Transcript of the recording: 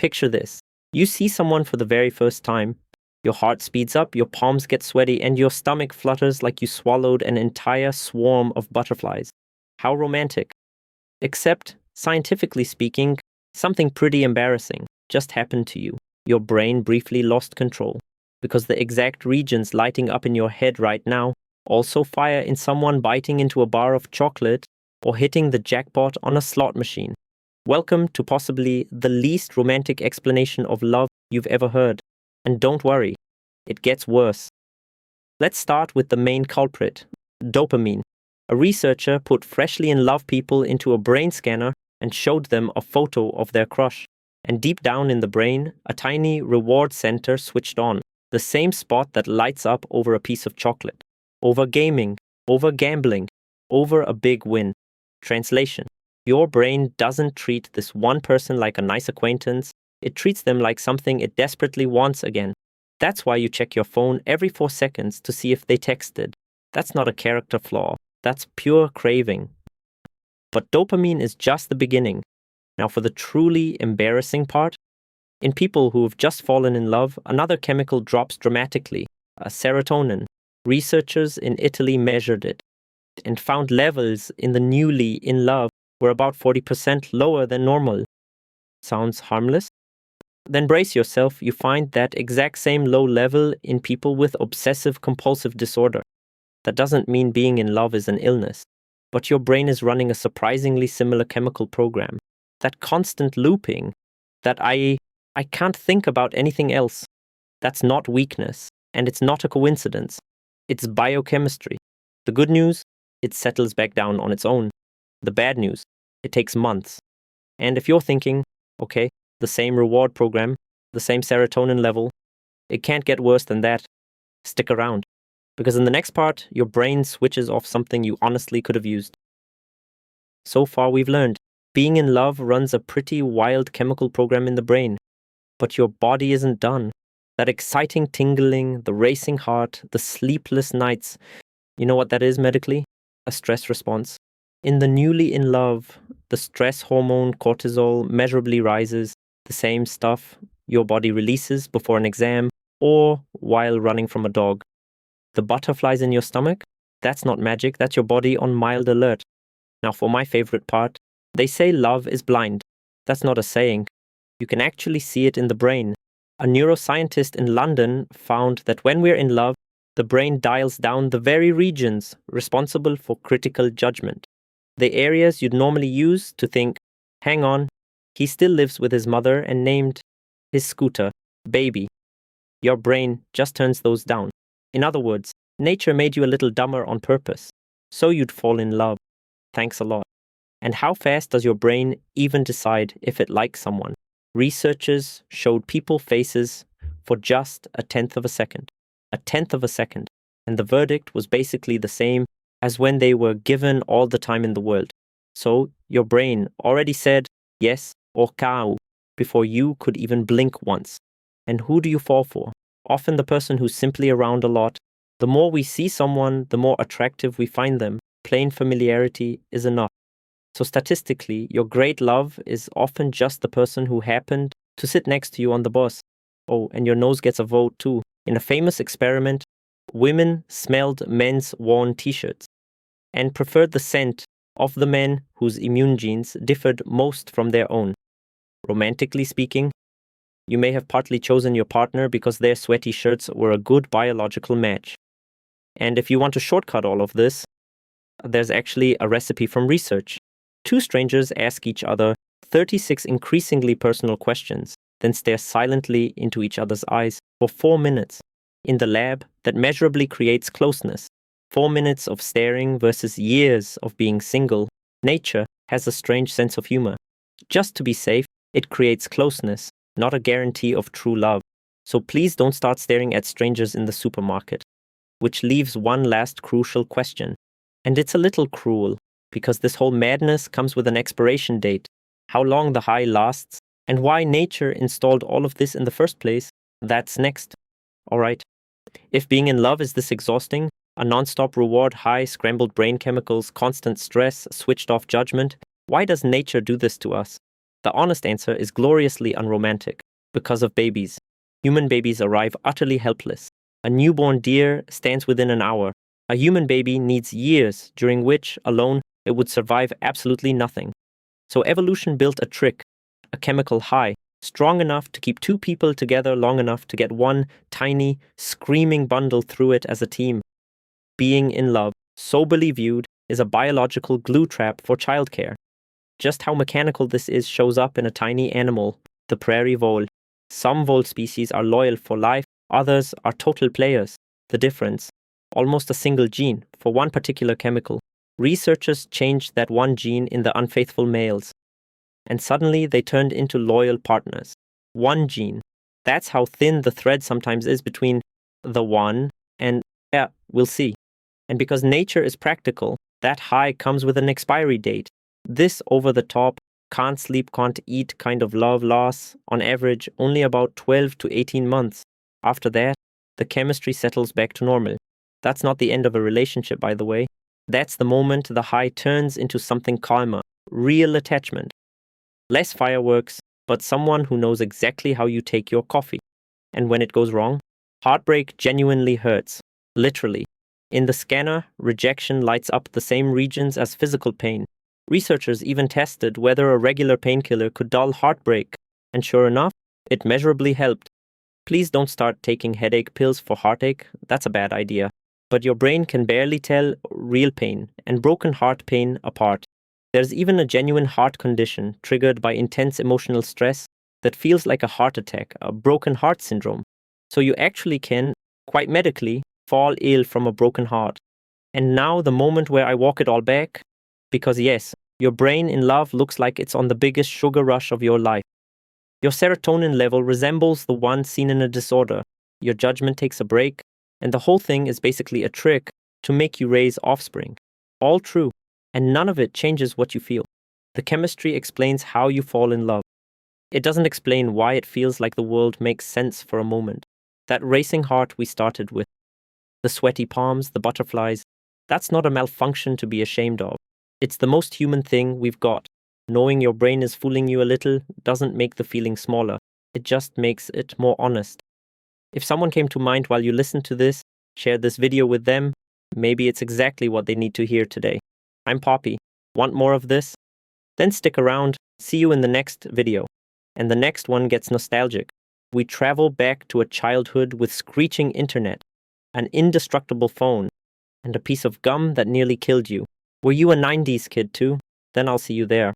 Picture this. You see someone for the very first time. Your heart speeds up, your palms get sweaty, and your stomach flutters like you swallowed an entire swarm of butterflies. How romantic. Except, scientifically speaking, something pretty embarrassing just happened to you. Your brain briefly lost control, because the exact regions lighting up in your head right now also fire in someone biting into a bar of chocolate or hitting the jackpot on a slot machine. Welcome to possibly the least romantic explanation of love you've ever heard. And don't worry, it gets worse. Let's start with the main culprit, dopamine. A researcher put freshly in love people into a brain scanner and showed them a photo of their crush. And deep down in the brain, a tiny reward center switched on, the same spot that lights up over a piece of chocolate. Over gaming, over gambling, over a big win. Translation: your brain doesn't treat this one person like a nice acquaintance, it treats them like something it desperately wants again. That's why you check your phone every 4 seconds to see if they texted. That's not a character flaw, that's pure craving. But dopamine is just the beginning. Now for the truly embarrassing part, in people who have just fallen in love, another chemical drops dramatically, serotonin. Researchers in Italy measured it and found levels in the newly in love were about 40% lower than normal. Sounds harmless? Then brace yourself, you find that exact same low level in people with obsessive-compulsive disorder. That doesn't mean being in love is an illness, but your brain is running a surprisingly similar chemical program. That constant looping, that I can't think about anything else. That's not weakness, and it's not a coincidence. It's biochemistry. The good news, it settles back down on its own. The bad news, it takes months. And if you're thinking, okay, the same reward program, the same serotonin level, it can't get worse than that, stick around. Because in the next part, your brain switches off something you honestly could have used. So far we've learned, being in love runs a pretty wild chemical program in the brain. But your body isn't done. That exciting tingling, the racing heart, the sleepless nights, you know what that is medically? A stress response. In the newly in love, the stress hormone cortisol measurably rises, the same stuff your body releases before an exam or while running from a dog. The butterflies in your stomach? That's not magic, that's your body on mild alert. Now for my favorite part, they say love is blind. That's not a saying. You can actually see it in the brain. A neuroscientist in London found that when we're in love, the brain dials down the very regions responsible for critical judgment. The areas you'd normally use to think, hang on, he still lives with his mother and named his scooter Baby. Your brain just turns those down. In other words, nature made you a little dumber on purpose, so you'd fall in love. Thanks a lot. And how fast does your brain even decide if it likes someone? Researchers showed people faces for just a tenth of a second. A tenth of a second. And the verdict was basically the same as when they were given all the time in the world. So your brain already said yes or cow before you could even blink once. And who do you fall for? Often the person who's simply around a lot. The more we see someone, the more attractive we find them. Plain familiarity is enough. So statistically, your great love is often just the person who happened to sit next to you on the bus. Oh, and your nose gets a vote too. In a famous experiment, women smelled men's worn t-shirts and preferred the scent of the men whose immune genes differed most from their own. Romantically speaking, you may have partly chosen your partner because their sweaty shirts were a good biological match. And if you want to shortcut all of this, there's actually a recipe from research. 2 strangers ask each other 36 increasingly personal questions, then stare silently into each other's eyes for 4 minutes. In the lab, that measurably creates closeness. 4 minutes of staring versus years of being single. Nature has a strange sense of humor. Just to be safe, it creates closeness, not a guarantee of true love. So please don't start staring at strangers in the supermarket. Which leaves one last crucial question. And it's a little cruel, because this whole madness comes with an expiration date. How long the high lasts, and why nature installed all of this in the first place, that's next. Alright. If being in love is this exhausting, a non-stop reward high, scrambled brain chemicals, constant stress, switched off judgment, why does nature do this to us? The honest answer is gloriously unromantic, because of babies. Human babies arrive utterly helpless. A newborn deer stands within an hour. A human baby needs years, during which, alone, it would survive absolutely nothing. So evolution built a trick, a chemical high, strong enough to keep two people together long enough to get one tiny, screaming bundle through it as a team. Being in love, soberly viewed, is a biological glue trap for childcare. Just how mechanical this is shows up in a tiny animal, the prairie vole. Some vole species are loyal for life, others are total players. The difference? Almost a single gene for one particular chemical. Researchers changed that one gene in the unfaithful males, and suddenly they turned into loyal partners. One gene. That's how thin the thread sometimes is between the one and, yeah, we'll see. And because nature is practical, that high comes with an expiry date. This over-the-top, can't sleep, can't eat kind of love lasts, on average, only about 12 to 18 months. After that, the chemistry settles back to normal. That's not the end of a relationship, by the way. That's the moment the high turns into something calmer, real attachment. Less fireworks, but someone who knows exactly how you take your coffee. And when it goes wrong, heartbreak genuinely hurts, literally. In the scanner, rejection lights up the same regions as physical pain. Researchers even tested whether a regular painkiller could dull heartbreak, and sure enough, it measurably helped. Please don't start taking headache pills for heartache, that's a bad idea. But your brain can barely tell real pain and broken heart pain apart. There's even a genuine heart condition triggered by intense emotional stress that feels like a heart attack, a broken heart syndrome. So you actually can, quite medically, fall ill from a broken heart. And now the moment where I walk it all back, because yes, your brain in love looks like it's on the biggest sugar rush of your life. Your serotonin level resembles the one seen in a disorder. Your judgment takes a break, and the whole thing is basically a trick to make you raise offspring. All true, and none of it changes what you feel. The chemistry explains how you fall in love. It doesn't explain why it feels like the world makes sense for a moment. That racing heart we started with, the sweaty palms, the butterflies, that's not a malfunction to be ashamed of. It's the most human thing we've got. Knowing your brain is fooling you a little doesn't make the feeling smaller. It just makes it more honest. If someone came to mind while you listened to this, share this video with them. Maybe it's exactly what they need to hear today. I'm Poppy. Want more of this? Then stick around. See you in the next video. And the next one gets nostalgic. We travel back to a childhood with screeching internet, an indestructible phone, and a piece of gum that nearly killed you. Were you a 90s kid too? Then I'll see you there.